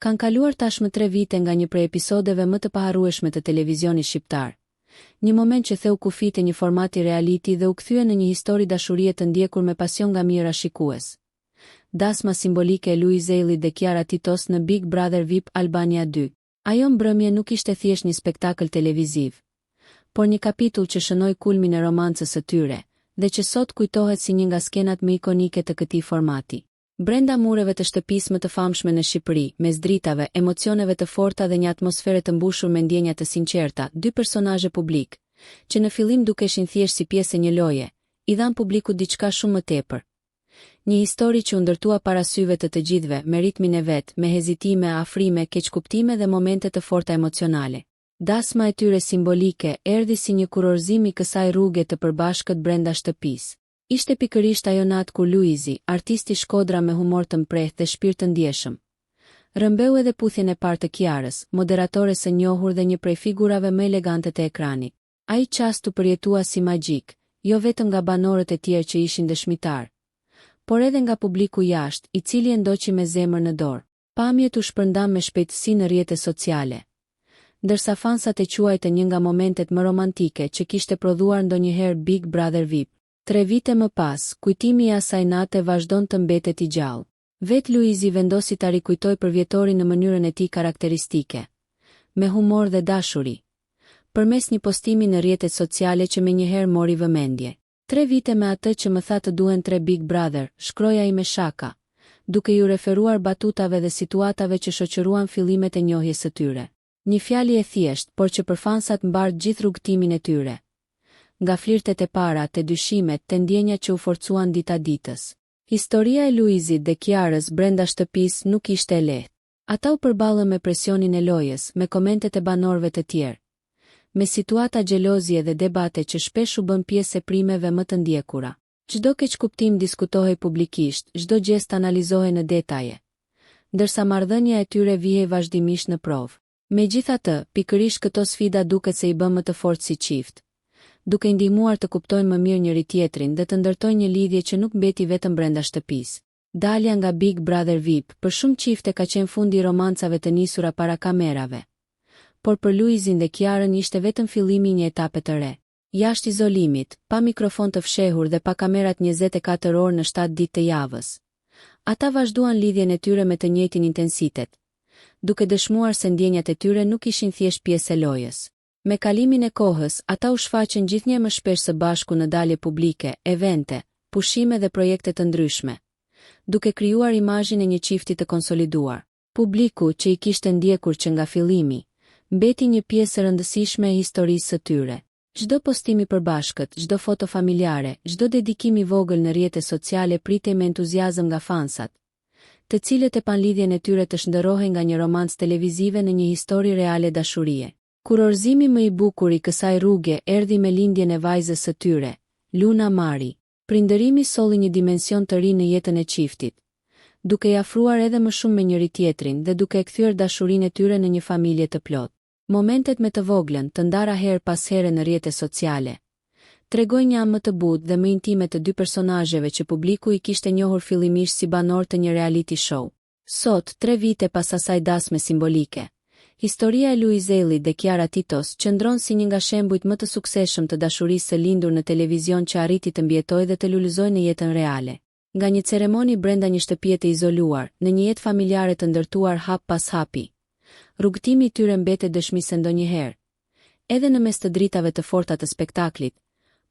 Kanë kaluar tashmë 3 vite nga një prej episodeve më të paharrueshme të televizionit shqiptar. Një moment që theu kufit e një formati reality dhe u kthye në një histori dashurie të ndjekur me pasion nga mijëra shikues. Dasma simbolike e Luizelli dhe Kiara Titos në Big Brother VIP Albania 2. Ajo mbrëmje nuk ishte thjesht një spektakël televiziv, por një kapitull që shënoi kulmin e romancës së tyre, dhe që sot kujtohet si një nga skenat më ikonike të këtij formati. Brenda mureve të shtëpisë më të famshme në Shqipëri, mes dritave, emocioneve të forta dhe një atmosfere të mbushur me ndjenja të sinqerta, 2 personazhe publik, që në fillim dukeshin thjesht si pjesë e një loje, i dhan publikut diçka shumë më tepër. Një histori që u ndërtua para syve të gjithëve, me ritmin e vet, me hezitime, afrime, keqkuptime dhe momente të forta emocionale. Dasma e tyre simbolike erdhi si një kurorëzim i kësaj rruge të përbashkët brenda shtëpisë. Ishte pikërisht ajo natë kur Luizi, artisti Shkodra me humor të mprehtë dhe shpirt të ndjeshëm, rëmbeu edhe puthjen e parë të Kiarës, moderatore së njohur dhe një prej figurave më elegante të ekranit. Ai çast u përjetua si magjik, jo vetëm nga banorët e tjerë që ishin dëshmitar, por edhe nga publiku jashtë, i cili e ndoqi me zemër në dorë. Pamjet u shpërndan me shpejtësi në rrjetet sociale, ndërsa fansat e quajtën një nga momentet më romantike që kishte prodhuar ndonjëherë Big Brother VIP. 3 vite më pas, kujtimi i asaj nate vazhdon të mbetet i gjallë. Vet Luizi vendosi ta rikujtoj përvjetorin në mënyrën e tij karakteristike, me humor dhe dashuri, përmes një postimi në rrjetet sociale që menjëherë mori vëmendje. 3 vite me atë që më tha të duhen 3 Big Brother, shkroi ai me shaka, duke ju referuar batutave dhe situatave që shoqëruan fillimet e njohjes së tyre. Një fjalë e thjeshtë, por që për fansat mbart gjithë rrugtimin e tyre. Nga flirtet e para, te dyshimet, te ndjenja që u forcuan dita ditës. Historia e Luizit dhe Kiarës brenda shtëpisë nuk ishte e lehtë. Ata u përballën me presionin e lojës, me komentet e banorëve të tjerë, me situata xhelozie dhe debate që shpesh u bën pjesë e primeve më të ndjekura. Çdo keqkuptim diskutohej publikisht, çdo gjest analizohej në detaje, ndërsa marrëdhënia e tyre vihej vazhdimisht në provë. Megjithatë, pikërisht këto sfida duket se i bën më të fortë si çift, duke i ndihmuar të kuptojnë më mirë njëri tjetrin dhe të ndërtojnë një lidhje që nuk mbeti vetëm brenda shtëpisë. Dalja nga Big Brother VIP për shumë çifte ka qenë fundi i romancave të nisura para kamerave, por për Luizin dhe Kiarën ishte vetëm fillimi i një etape të re. Jashtë izolimit, pa mikrofon të fshehur dhe pa kamerat 24 orë në 7 ditë të javës, ata vazhduan lidhjen e tyre me të njëjtin intensitet, duke dëshmuar se ndjenjat e tyre nuk ishin thjesht pjesë e lojës. Me kalimin e kohës, ata u shfaqën gjithnjë më shpesh së bashku në dalje publike, evente, pushime dhe projekte të ndryshme, duke krijuar imazhin e një çifti të konsoliduar. Publiku që i kishte ndjekur që nga fillimi, mbeti një pjesë e rëndësishme e historisë së tyre. Çdo postim i përbashkët, çdo foto familjare, çdo dedikim i vogël në rrjetet sociale pritej me entuziazëm nga fansat, të cilët e pan lidhjen e tyre të shndërrohen nga një romancë televizive në një histori reale dashurie. Kurorëzimi më i bukur i kësaj rruge erdhi me lindjen e vajzës së tyre, Luna Mari. Prindërimi solli një dimension të ri në jetën e çiftit, duke i afruar edhe më shumë me njëri tjetrin dhe duke e kthyer dashurinë e tyre në një familje të plotë. Momentet me të voglën, të ndara herë pas here në rrjetet sociale, tregojnë një anë më të butë dhe më intime të 2 personazheve që publiku i kishte njohur fillimisht si banor të një reality show. Sot, 3 vite pas asaj dasme simbolike, historia e Luizellit dhe Kiara Titos qëndron si një nga shembujt më të suksesshëm të dashurisë së lindur në televizion që arriti të mbjetojë dhe të lulëzojë në jetën reale. Nga një ceremoni brenda një shtëpie të izoluar, në një jetë familjare të ndërtuar hap pas hapi, rrugtimi i tyre mbetet dëshmi se ndonjëherë, edhe në mes të dritave të forta të spektaklit,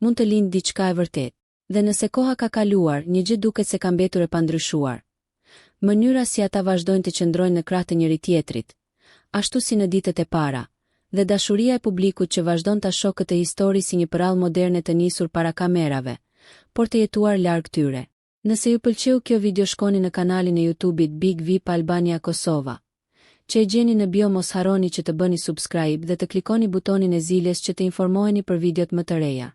mund të lindë diçka e vërtetë. Dhe nëse koha ka kaluar, një gjë duket se ka mbetur e pandryshuar. Mënyra si ata vazhdojnë të qëndrojnë në krah të njëri tjetrit, ashtu si në ditët e para, dhe dashuria e publikut që vazhdon ta shohë këtë histori si një përrallë moderne të nisur para kamerave, por të jetuar larg tyre. Nëse ju pëlqeu kjo video, shkoni në kanalin e YouTube-it Big VIP Albania Kosova, që e gjeni në bio. Mos harroni që të bëni subscribe dhe të klikoni butonin e ziljes që të informoheni për videot më të reja.